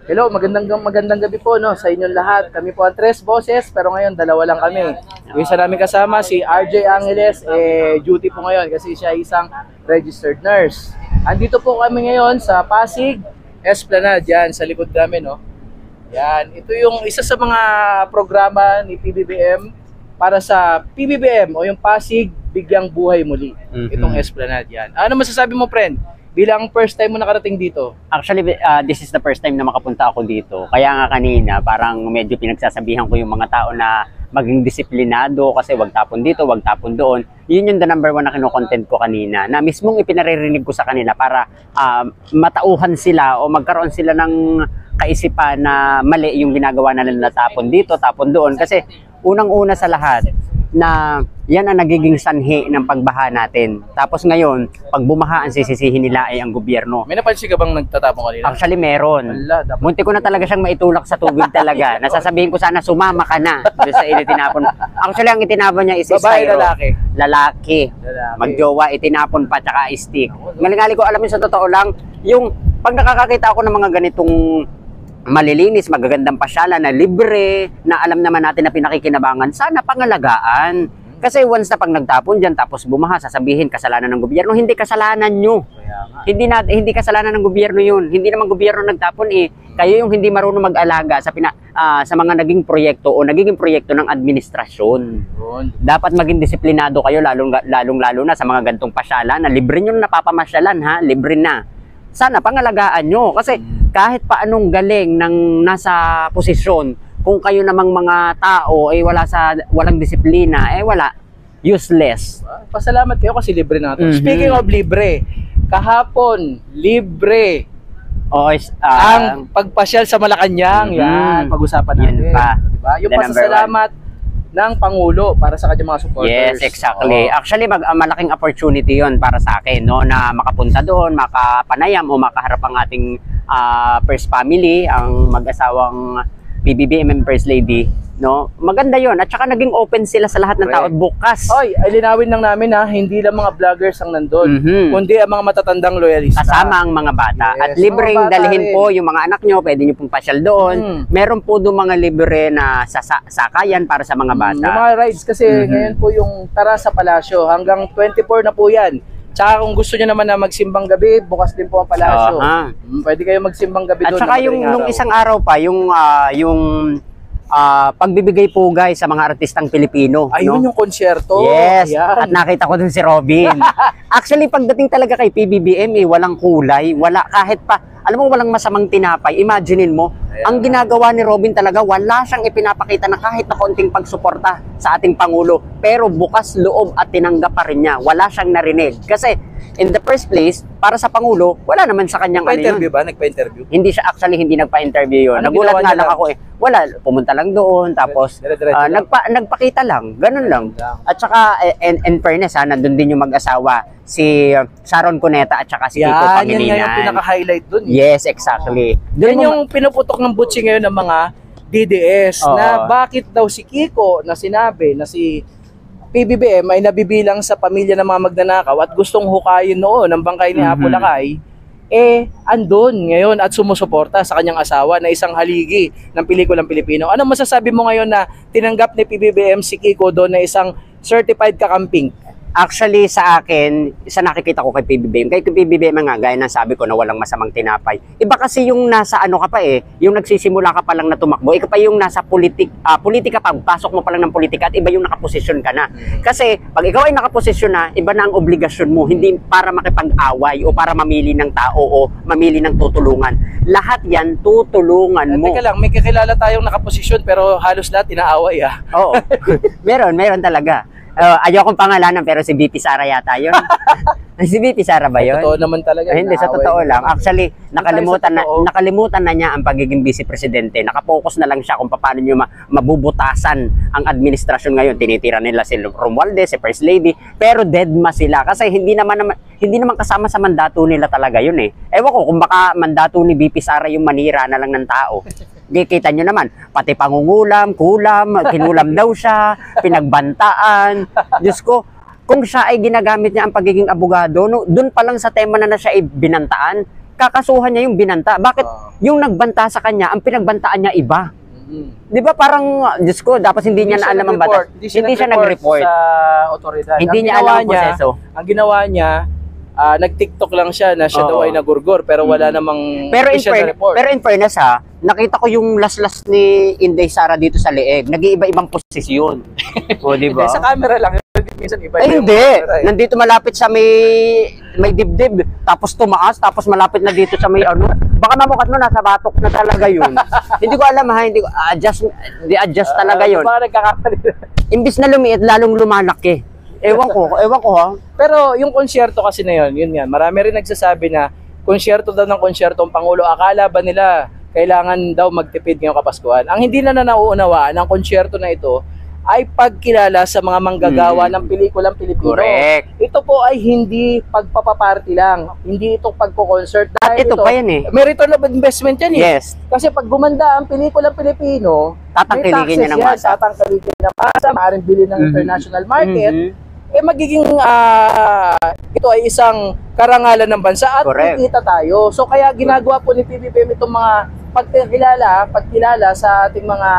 Hello, magandang gabi po no sa inyong lahat. Kami po ang Tres Boses pero ngayon dalawa lang kami. Yung isa namin kasama si RJ Angeles duty po ngayon kasi siya isang registered nurse. Andito po kami ngayon sa Pasig Esplanade yan sa likod namin no. Yan, ito yung isa sa mga programa ni PBBM para sa PBBM o yung Pasig Bigyang Buhay Muli. Itong Esplanade yan. Ano masasabi mo, friend? Bilang first time mo nakarating dito? Actually, this is the first time na makapunta ako dito. Kaya nga kanina, parang medyo pinagsasabihan ko yung mga tao na maging disiplinado kasi wag tapon dito, wag tapon doon. Yun yung the number one na kino-content ko kanina, na mismong ipinaririnig ko sa kanila para matauhan sila o magkaroon sila ng kaisipan na mali yung ginagawa na nila, tapon dito, tapon doon. Kasi unang-una sa lahat, na yan ang nagiging sanhi ng pagbaha natin. Tapos ngayon, pag bumaha, ang sisisihin nila ay ang gobyerno. May napansin ka bang nagtatapon kanina? Actually, meron. Munti ko na talaga siyang maitulak sa tubig talaga. Nasasabihin ko sana, sumama ka na doon sa itinapon. Actually, ang itinapon niya is babae, styro. lalaki. Magjowa, itinapon pa, tsaka stick. Ngalingali ko, alam mo sa totoo lang, yung pag nakakakita ako ng mga ganitong malilinis, magagandang pasyalan na libre, na alam naman natin na pinakikinabangan, sana pangalagaan. Kasi once na pag nagtapon dyan, tapos bumaha, sasabihin kasalanan ng gobyerno. Hindi kasalanan nyo. Hindi kasalanan ng gobyerno yun. Hindi naman gobyerno nagtapon eh. Kayo yung hindi marunong mag-alaga sa mga naging proyekto o nagiging proyekto ng administrasyon. Dapat maging disiplinado kayo, lalong-lalo na sa mga gantong pasyalan na libre nyo napapamasyalan ha, libre na. Sana pangalagaan nyo kasi kahit paanong galing ng nasa posisyon, kung kayo namang mga tao ay walang disiplina, wala, useless. Pasalamat kayo kasi libre na ito. Speaking of libre, kahapon libre ang pagpasyal sa Malacanang. Yan, pag-usapan natin. Diba? Yung pasasalamat ng Pangulo para sa kanyang mga supporters. Yes, exactly. Actually, malaking opportunity yon para sa akin, no, na makapunta doon, makapanayam o makaharap ang ating first family, ang mag-asawang PBBM and First Lady, no? Maganda yon at saka naging open sila sa lahat ng tao at bukas. Ay linawin lang namin ha, hindi lang mga vloggers ang nandun, kundi ang mga matatandang loyalista. Kasama ang mga bata. Yes, at libreng dalhin po yung mga anak nyo, pwede nyo pong pasyal doon. Meron po doon mga libre na sakayan para sa mga bata. Yung mga rides kasi ngayon po yung Tara sa Palasyo, hanggang 24 na po yan. Tsaka kung gusto nyo naman na magsimbang gabi, bukas din po ang palasyo. Pwede kayo magsimbang gabi doon. At saka yung nung isang araw pa, yung pagbibigay po guys sa mga artistang Pilipino. Ayun, no? Yung konsyerto. Yes, at nakita ko dun si Robin. Actually, pagdating talaga kay PBBM, walang kulay, wala kahit pa, alam mo, walang masamang tinapay. Imaginein mo, ang ginagawa ni Robin talaga, wala siyang ipinapakita na kahit na konting pagsuporta sa ating Pangulo. Pero bukas loob at tinanggap pa rin niya. Wala siyang narinig. Kasi in the first place, para sa Pangulo, wala naman sa kanyang nagpa-interview ba? Nagpa-interview? Hindi siya, actually, hindi nagpa-interview yun. Nagulat nga lang ako wala, pumunta lang doon, tapos nagpakita lang, ganun lang. At saka, in fairness ha, nandun din yung mag-asawa, si Sharon Cuneta at saka si Kiko Pangilinan. Yan yung pinaka-highlight dun. Yes, exactly. Yan yung pinuputok ng butsi ngayon ng mga DDS, na bakit daw si Kiko na sinabi na si PBBM ay nabibilang sa pamilya ng mga magnanakaw at gustong hukayin noon ng bangkay ni Apo Lakay, andun ngayon at sumusuporta sa kanyang asawa na isang haligi ng pelikulang Pilipino. Ano masasabi mo ngayon na tinanggap ni PBBM si Kiko doon na isang certified kakamping? Actually, sa akin, sa nakikita ko kay PBBM, kay PBBM nga, gaya ng sabi ko na walang masamang tinapay. Iba kasi yung nasa ano ka pa yung nagsisimula ka pa lang na tumakbo, ikaw pa yung nasa politika pa, pasok mo pa lang ng politika at iba yung nakaposisyon ka na. Kasi pag ikaw ay nakaposisyon na, iba na ang obligasyon mo, hindi para makipag-away o para mamili ng tao o mamili ng tutulungan. Lahat yan, tutulungan mo. Teka lang, may kakilala tayong nakaposisyon pero halos lahat inaaway Oo, meron talaga. Ayokong pangalanan pero si VP Sara yata yun. Si VP Sara ba yun? Totoo naman talaga. Hindi, sa totoo lang. Actually, nakalimutan na niya ang pagiging vice presidente. Nakapokus na lang siya kung paano niyo mabubutasan ang administrasyon ngayon. Tinitira nila si Romualdez, si First Lady, pero deadma sila kasi hindi naman kasama sa mandato nila talaga yun Ewan ko kung baka mandato ni VP Sara yung manira na lang ng tao. Kita nyo naman, pati pangungulam, kinulam daw siya, pinagbantaan. Diyos ko, kung siya ay ginagamit niya ang pagiging abogado, doon pa lang sa tema na siya ay binantaan, kakasuhan niya yung binanta. Bakit yung nagbanta sa kanya, ang pinagbantaan niya iba? Di ba parang, Diyos ko, dapat hindi niya na alam ang batas. Hindi siya nag-report sa otoridad. Hindi niya alam ang proseso. Ang ginawa niya, nag-TikTok lang siya na siya daw ay nagurgur pero wala namang pero report. Pero in fairness ha, nakita ko yung laslas ni Inday Sara dito sa leeg. Nag-iiba-ibang posisyon. O, di ba? Sa camera lang. Minsan iba Ay, hindi. Nandito malapit sa may dibdib. Tapos tumaas. Tapos malapit na dito sa may ano. Baka mamukhat mo, nasa batok na talaga yun. Hindi ko alam ha. Hindi ko, adjust talaga yun. Baka nagkakamali. Imbis na lumiit, lalong lumalaki. Ewan ko ha. Pero yung konsyerto kasi na yun nga, marami rin nagsasabi na konsyerto daw ng konsyerto ang Pangulo. Akala ba nila kailangan daw magtipid ngayong Kapaskuhan? Ang hindi na nauunawaan ng konsyerto na ito ay pagkilala sa mga manggagawa ng pelikulang Pilipino. Correct. Ito po ay hindi pagpapaparty lang. Hindi ito pagko-concert. At ito pa yan eh. May return of investment yan eh. Yes. Kasi pag gumanda ang pelikulang Pilipino, Tatangkiligin niya ng masa. Tatangkiligin ng masa, maaaring bilhin ng international market, magiging ito ay isang karangalan ng bansa at kikita tayo. So kaya ginagawa po ni PBBM itong mga pagkilala sa ating mga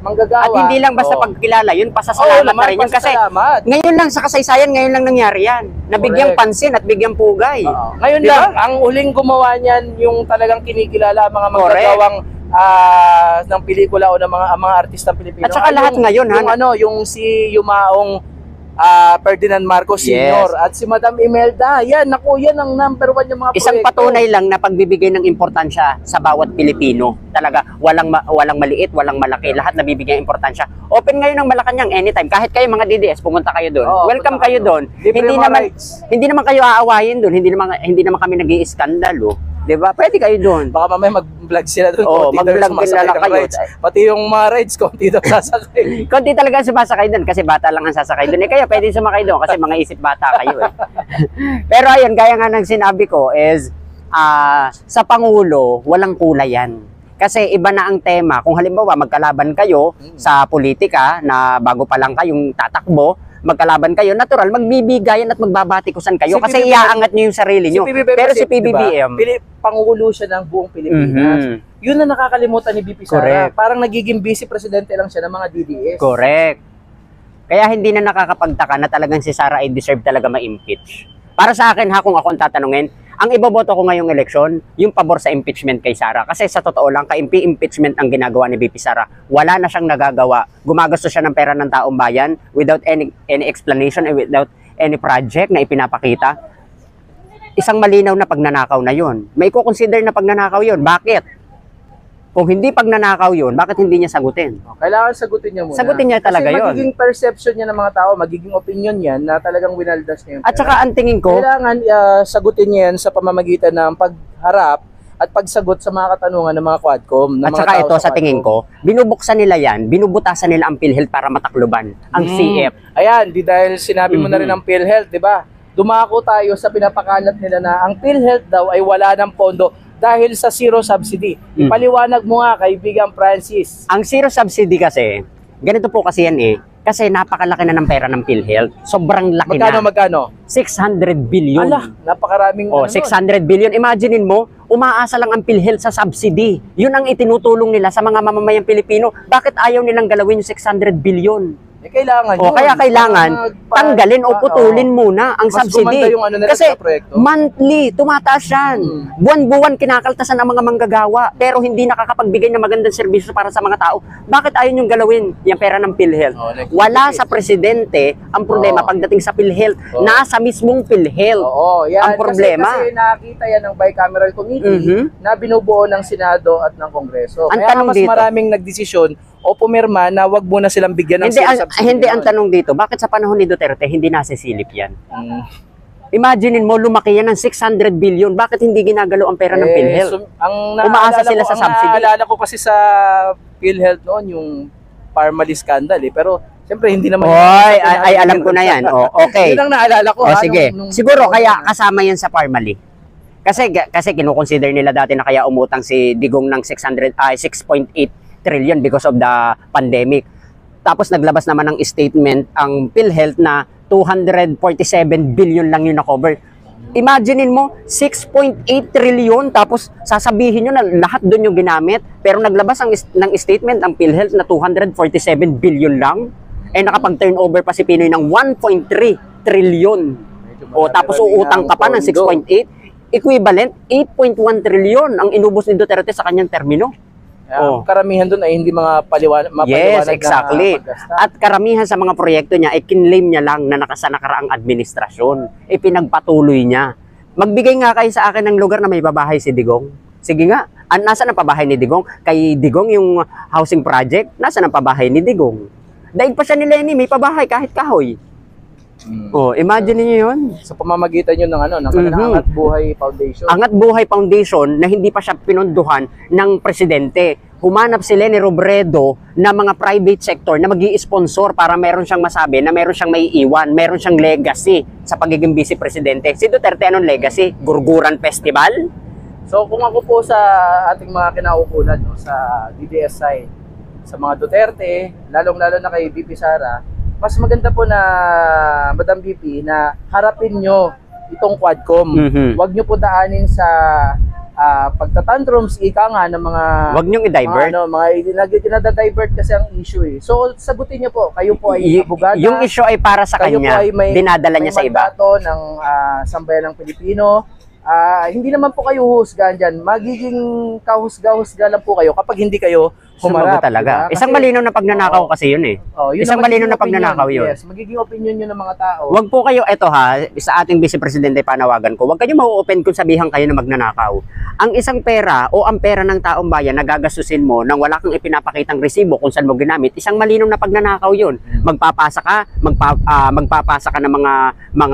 manggagawa. At hindi lang basta pagkilala, yun pasasalamat na rin yun. Kasi ngayon lang sa kasaysayan, ngayon lang nangyari yan. Nabigyang pansin at bigyang pugay. Ngayon lang, ang huling gumawa niyan yung talagang kinikilala mga manggagawang ng pelikula o ng mga artistang Pilipino. At saka lahat ngayon, yung si Yumaong Ferdinand Marcos Sr. At si Madam Imelda, yan ang number 1 yung mga isang proyekto. Patunay lang na pagbibigay ng importansya sa bawat Pilipino. Talaga, walang maliit, walang malaki. Lahat nabibigyan importansya. Open ngayon ng Malacanang anytime. Kahit kayo mga DDS, pumunta kayo doon. Welcome kayo doon. Hindi naman kayo aawayin doon. Hindi naman kami nag-iiskandalo. Diba? Pwede kayo doon. Baka mamaya mag-vlog sila doon. Mag-vlog din lang kayo. Pati yung mga rides, konti daw sasakay. Konti talaga sumasakay doon kasi bata lang ang sasakay doon. Kaya pwede sumakay doon kasi mga isip bata kayo. Pero ayun, gaya nga ng sinabi ko is, sa Pangulo, walang kulay yan. Kasi iba na ang tema. Kung halimbawa magkalaban kayo sa politika na bago pa lang kayong tatakbo, magkalaban kayo, natural, magbibigayan at magbabatikusan kayo kasi iaangat niyo yung sarili niyo. Pero si PBBM, Pangulo siya ng buong Pilipinas. Yun na nakakalimutan ni BP Sara. Parang nagiging vice presidente lang siya ng mga DDS. Correct. Kaya hindi na nakakapagtaka na talagang si Sara ay deserve talaga ma-impeach. Para sa akin ha, kung ako ang tatanungin, ang iboboto ko ngayong eleksyon, yung pabor sa impeachment kay Sara. Kasi sa totoo lang, ka-impeachment ang ginagawa ni BP Sara. Wala na siyang nagagawa. Gumagastos siya ng pera ng taong bayan without any explanation and without any project na ipinapakita. Isang malinaw na pagnanakaw na yun. May i-consider na pagnanakaw yun. Bakit? Kung hindi pagnanakaw yun, bakit hindi niya sagutin? Kailangan sagutin niya muna. Sagutin niya talaga yun. Kasi magiging perception niya ng mga tao, magiging opinion niyan na talagang winaldas niya yung pera. At saka ang tingin ko, kailangan sagutin niya yan sa pamamagitan ng pagharap at pagsagot sa mga katanungan ng mga Quadcom. At saka ito sa tingin ko, binubuksan nila yan, binubutasan nila ang PhilHealth para matakluban ang CF. Ayan, dahil sinabi mo na rin ang PhilHealth, di ba? Dumako tayo sa pinapakalat nila na ang PhilHealth daw ay wala ng pondo dahil sa zero subsidy. Ipaliwanag mo nga, kaibigan Francis. Ang zero subsidy kasi, ganito po kasi yan eh, kasi napakalaki na ng pera ng PhilHealth. Sobrang laki Magkano? 600 billion. Ala, napakaraming 600 billion. Imaginein mo, umaasa lang ang PhilHealth sa subsidy. Yun ang itinutulong nila sa mga mamamayang Pilipino. Bakit ayaw nilang galawin yung 600 billion? Kailangan yun. Kaya kailangan tanggalin o putulin muna ang subsidy. Kasi monthly, tumataas yan. Buwan-buwan kinakaltasan ang mga manggagawa pero hindi nakakapagbigay ng magandang serbisyo para sa mga tao. Bakit ayaw niyong galawin yung pera ng PhilHealth? Wala sa presidente ang problema pagdating sa PhilHealth. Nasa mismong PhilHealth ang problema. Kasi nakita yan ng bicameral committee na binubuo ng Senado at ng Kongreso. Kaya mas maraming nagdesisyon o pumirma na wag muna silang bigyan ng subsidy. Hindi ang tanong dito, bakit sa panahon ni Duterte hindi nasisilip yan? Imaginein mo, lumaki yan ng 600 billion. Bakit hindi ginagalaw ang pera ng PhilHealth? Umaasa sila sa subsidy. Naalala ko kasi sa PhilHealth noon, yung Parmali scandal eh. Pero siyempre hindi naman. Ay alam ko na yan. Okay. Yun ang naalala ko. Sige. Siguro kaya kasama yan sa Parmali. Kasi kinukonsider nila dati na kaya umutang si Digong ng 6.8 trillion because of the pandemic. Tapos naglabas naman ng statement ang PhilHealth na 247 billion lang yung na-cover. Imaginein mo, 6.8 trillion, tapos sasabihin nyo na lahat doon yung ginamit, pero naglabas ng statement ang PhilHealth na 247 billion lang, nakapag-turnover pa si Pinoy ng 1.3 trillion. O tapos uutang ka pa ng 6.8, equivalent 8.1 trillion ang inubos ni Duterte sa kanyang termino. Karamihan doon ay hindi mga mapaliwanag yes, exactly. na paggasta. At karamihan sa mga proyekto niya, kinlaim niya lang na nakaraang administrasyon. Pinagpatuloy niya. Magbigay nga kayo sa akin ng lugar na may pabahay si Digong. Sige nga, nasaan ang pabahay ni Digong? Kay Digong yung housing project, nasaan ang pabahay ni Digong? Daig pa siya ni Lenny, may pabahay kahit kahoy. Imagine niyo yun. Sa pamamagitan yun ng Angat Buhay Foundation. Angat Buhay Foundation na hindi pa siya pinondohan ng presidente. Humanap si Leni Robredo na mga private sector na mag-i-sponsor para meron siyang masabi na meron siyang maiiwan, meron siyang legacy sa pagiging vice-presidente. Si Duterte anong legacy? Gurguran Festival? So kung ako po sa ating mga kinaukulan sa DDSI, sa mga Duterte, lalong-lalo na kay VP Sara, mas maganda po na Madam VP na harapin nyo itong Quadcom. Huwag nyo po daanin sa pagtatantrums, ika nga ng mga huwag nyo i-divert. Dinadadivert kasi ang issue eh. So sagutin nyo po, kayo po ay abogada. Yung issue ay para sa kanya, dinadala niya sa iba. Kayo po ay may mandato ng sambayan ng Pilipino. Hindi naman po kayo husgahan dyan. Magiging kahusga-husga lang po kayo kapag hindi kayo humarap. Talaga. Diba? Isang malinaw na pagnanakaw kasi yun eh. Yun Isang malinaw na pagnanakaw yun. Yes, magiging opinion yun ng mga tao. Huwag po kayo, eto ha, sa ating vice-presidente panawagan ko, huwag kayo mau-open kung sabihan kayo na magnanakaw. Ang isang pera o ang pera ng taong bayan na gagastusin mo nang wala kang ipinapakitang resibo kung saan mo ginamit, isang malinaw na pagnanakaw yun. Magpapasa ka ng mga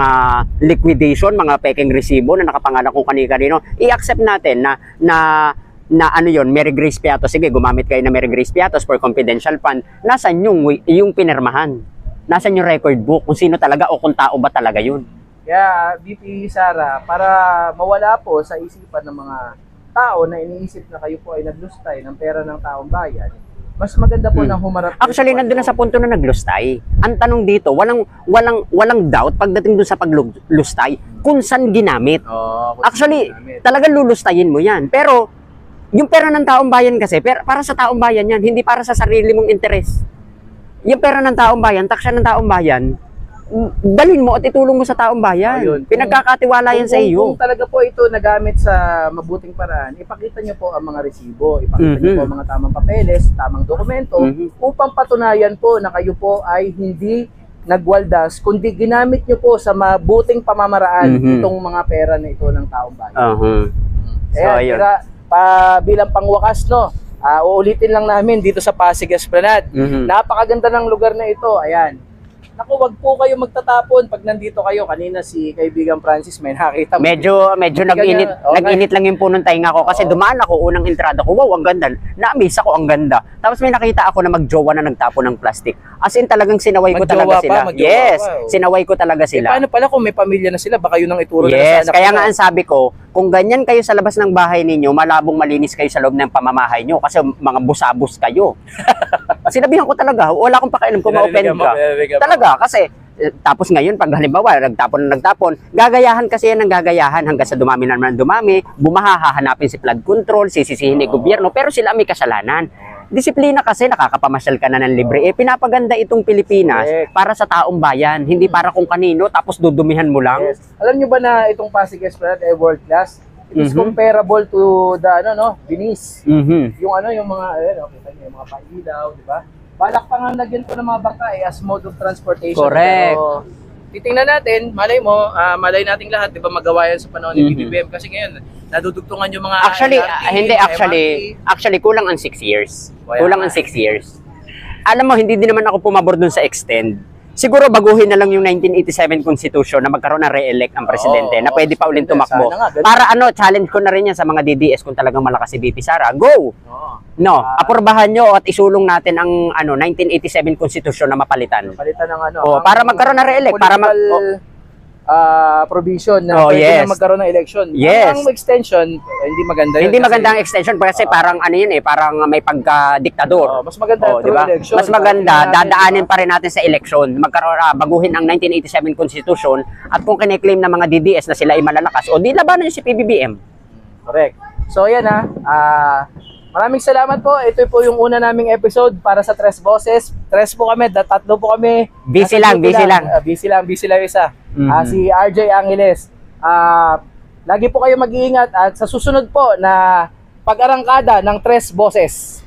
liquidation, mga peking resibo na nakapangalan kung kanino-kanino. I-accept natin na ano yon, Mary Grace Piatos, sige, gumamit kayo na Mary Grace Piatos for confidential fund. Nasaan yung pinirmahan? Nasaan yung record book? Kung sino talaga o kung tao ba talaga yun? Kaya, VP Sara, para mawala po sa isipan ng mga tao na iniisip na kayo po ay naglustay ng pera ng taong bayan, mas maganda po na humarap. Actually, nandun na sa punto na naglustay. Ang tanong dito, walang doubt pagdating dun sa paglustay kung saan ginamit. Actually, talagang lulustayin mo yan. Pero, yung pera ng taong bayan kasi, para sa taong bayan yan, hindi para sa sarili mong interes. Yung pera ng taong bayan, taksya ng taong bayan, dalhin mo at itulong mo sa taong bayan. Pinagkakatiwala yan sa iyo. Kung talaga po ito nagamit sa mabuting paraan, ipakita nyo po ang mga resibo, ipakita nyo po ang mga tamang papeles, tamang dokumento, upang patunayan po na kayo po ay hindi nagwaldas, kundi ginamit nyo po sa mabuting pamamaraan itong mga pera na ito ng taong bayan. Kaya, bilang pangwakas, uulitin lang namin dito sa Pasig Esplanade. Napakaganda ng lugar na ito. Ayan. Naku, wag po kayo magtatapon pag nandito kayo. Kanina si kaibigan Francis may nakita mo. Medyo nag-init lang yung punong tainga ko kasi dumaan ako, unang entrada ko, wow, ang ganda. Na-amaze ako, ang ganda. Tapos may nakita ako na magjowa na nagtapon ng plastic. As in talagang sinaway ko talaga sila. Yes, sinaway ko talaga sila. Paano pala kung may pamilya na sila, baka yun ang ituro na sa anak. Kaya nga ang sabi ko, kung ganyan kayo sa labas ng bahay ninyo, malabong malinis kayo sa loob ng pamamahay nyo kasi mga busabos kayo. Sinabihan ko talaga, wala akong pakialam kung ma-open ka. Talaga, kasi tapos ngayon, pag halimbawa, nagtapon, gagayahan kasi yan ng gagayahan hanggang sa dumami naman dumami, hahanapin si flood control, sisisihin ni gobyerno, pero sila may kasalanan. Disiplina kasi, nakakapamasyal ka na ng libre. Pinapaganda itong Pilipinas para sa taong bayan, hindi para kung kanino, tapos dudumihan mo lang. Alam nyo ba na itong Pasig Esplanade ay world class? It is comparable to the Venice. Yung mga yung mga pailaw, di ba? Balak pa nga lagyan ko ng mga bangka as mode of transportation. Correct. Pero titingnan natin, malay nating lahat, di ba, magawa yan sa panahon ni BBM kasi ngayon nadudugtungan yung mga actually kulang ang 6 years. Kulang ang 6 years. Alam mo, hindi din naman ako pumabor dun sa extend. Siguro baguhin na lang yung 1987 Constitution na magkaroon ng re-elect ang presidente na pwede pa ulit tumakbo. Para challenge ko na rin yan sa mga DDS kung talagang malakas si VP Sara. Go! Apurbahan nyo at isulong natin ang 1987 Constitution na mapalitan. Palitan ng para magkaroon ng re-elect. provision na Oh, pwede yes. na magkaroon ng election. Yes. Ang extension, hindi maganda yun. Hindi kasi- maganda ang extension kasi parang ano yun eh, parang may pagka-diktador. Mas maganda Oh, through diba? election. Mas maganda, Para tingnan natin, dadaanin diba? pa rin natin sa election. Magkaroon, baguhin ang 1987 Constitution at kung kiniklaim ng mga DDS na sila ay malalakas, o di labanan nyo si PBBM. Correct. So yan maraming salamat po. Ito po yung una naming episode para sa Tres Boses. Tres po kami, tatlo po kami. Busy Nasa lang, duty busy lang. Busy lang isa. Mhm. Si RJ Angeles. Lagi po kayo mag-iingat at sa susunod po na pag-arangkada ng Tres Boses.